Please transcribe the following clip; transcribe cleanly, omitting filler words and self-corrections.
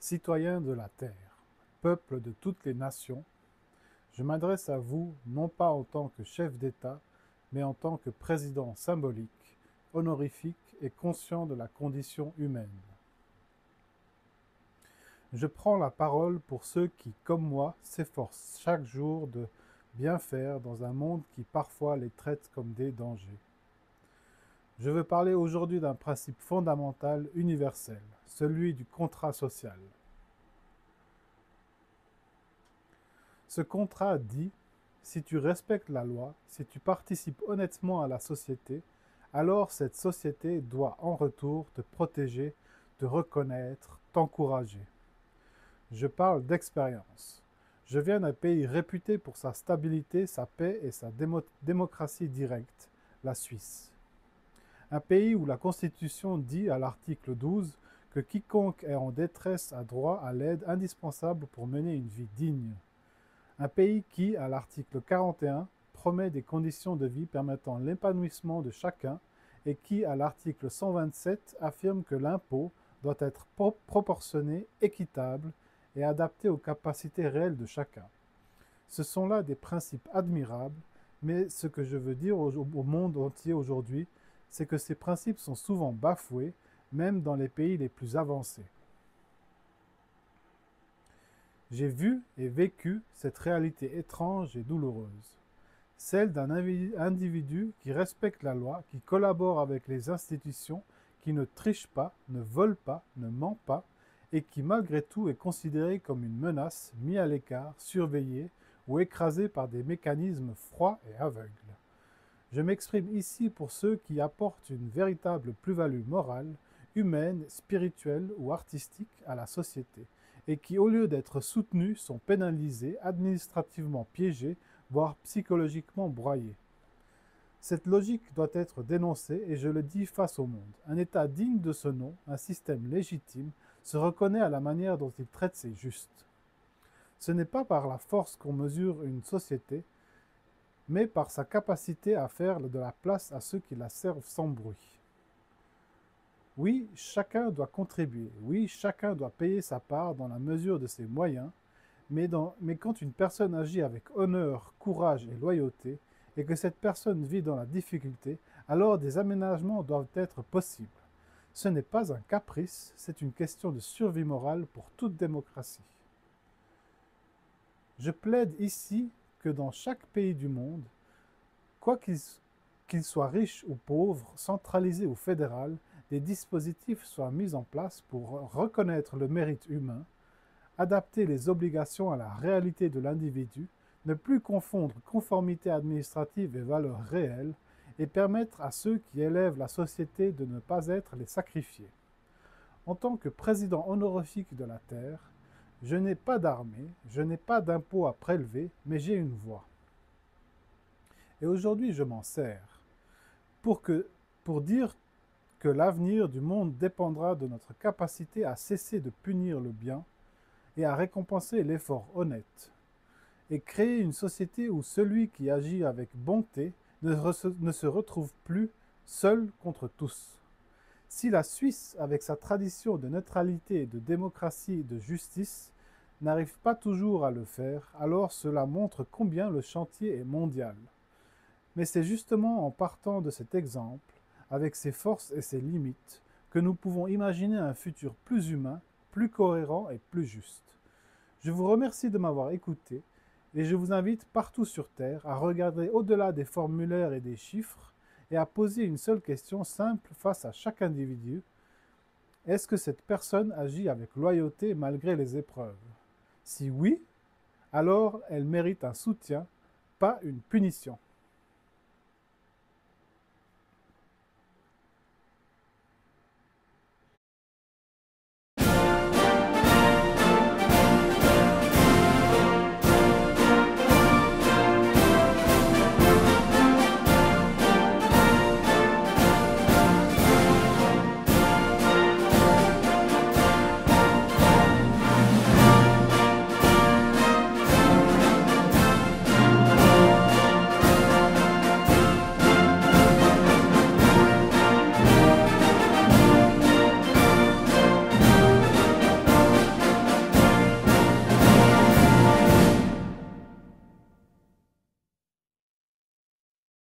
Citoyens de la terre, peuple de toutes les nations, je m'adresse à vous non pas en tant que chef d'État, mais en tant que président symbolique, honorifique et conscient de la condition humaine. Je prends la parole pour ceux qui, comme moi, s'efforcent chaque jour de bien faire dans un monde qui parfois les traite comme des dangers. Je veux parler aujourd'hui d'un principe fondamental universel, celui du contrat social. Ce contrat dit, si tu respectes la loi, si tu participes honnêtement à la société, alors cette société doit en retour te protéger, te reconnaître, t'encourager. Je parle d'expérience. Je viens d'un pays réputé pour sa stabilité, sa paix et sa démocratie directe, la Suisse. Un pays où la Constitution dit à l'article 12 que quiconque est en détresse a droit à l'aide indispensable pour mener une vie digne. Un pays qui, à l'article 41, promet des conditions de vie permettant l'épanouissement de chacun et qui, à l'article 127, affirme que l'impôt doit être proportionné, équitable et adapté aux capacités réelles de chacun. Ce sont là des principes admirables, mais ce que je veux dire au monde entier aujourd'hui, c'est que ces principes sont souvent bafoués, même dans les pays les plus avancés. J'ai vu et vécu cette réalité étrange et douloureuse, celle d'un individu qui respecte la loi, qui collabore avec les institutions, qui ne triche pas, ne vole pas, ne ment pas, et qui malgré tout est considéré comme une menace, mis à l'écart, surveillé ou écrasé par des mécanismes froids et aveugles. Je m'exprime ici pour ceux qui apportent une véritable plus-value morale, humaine, spirituelle ou artistique à la société, et qui, au lieu d'être soutenus, sont pénalisés, administrativement piégés, voire psychologiquement broyés. Cette logique doit être dénoncée et je le dis face au monde. Un État digne de ce nom, un système légitime, se reconnaît à la manière dont il traite ses justes. Ce n'est pas par la force qu'on mesure une société, mais par sa capacité à faire de la place à ceux qui la servent sans bruit. Oui, chacun doit contribuer, oui, chacun doit payer sa part dans la mesure de ses moyens, mais quand une personne agit avec honneur, courage et loyauté, et que cette personne vit dans la difficulté, alors des aménagements doivent être possibles. Ce n'est pas un caprice, c'est une question de survie morale pour toute démocratie. Je plaide ici que dans chaque pays du monde, quoi qu'il soit riche ou pauvre, centralisé ou fédéral, des dispositifs soient mis en place pour reconnaître le mérite humain, adapter les obligations à la réalité de l'individu, ne plus confondre conformité administrative et valeurs réelles, et permettre à ceux qui élèvent la société de ne pas être les sacrifiés. En tant que président honorifique de la Terre, je n'ai pas d'armée, je n'ai pas d'impôts à prélever, mais j'ai une voix. Et aujourd'hui, je m'en sers pour dire que l'avenir du monde dépendra de notre capacité à cesser de punir le bien et à récompenser l'effort honnête, et créer une société où celui qui agit avec bonté ne se retrouve plus seul contre tous. Si la Suisse, avec sa tradition de neutralité, de démocratie et de justice, n'arrive pas toujours à le faire, alors cela montre combien le chantier est mondial. Mais c'est justement en partant de cet exemple, avec ses forces et ses limites, que nous pouvons imaginer un futur plus humain, plus cohérent et plus juste. Je vous remercie de m'avoir écouté et je vous invite partout sur Terre à regarder au-delà des formulaires et des chiffres et à poser une seule question simple face à chaque individu. Est-ce que cette personne agit avec loyauté malgré les épreuves? Si oui, alors elle mérite un soutien, pas une punition.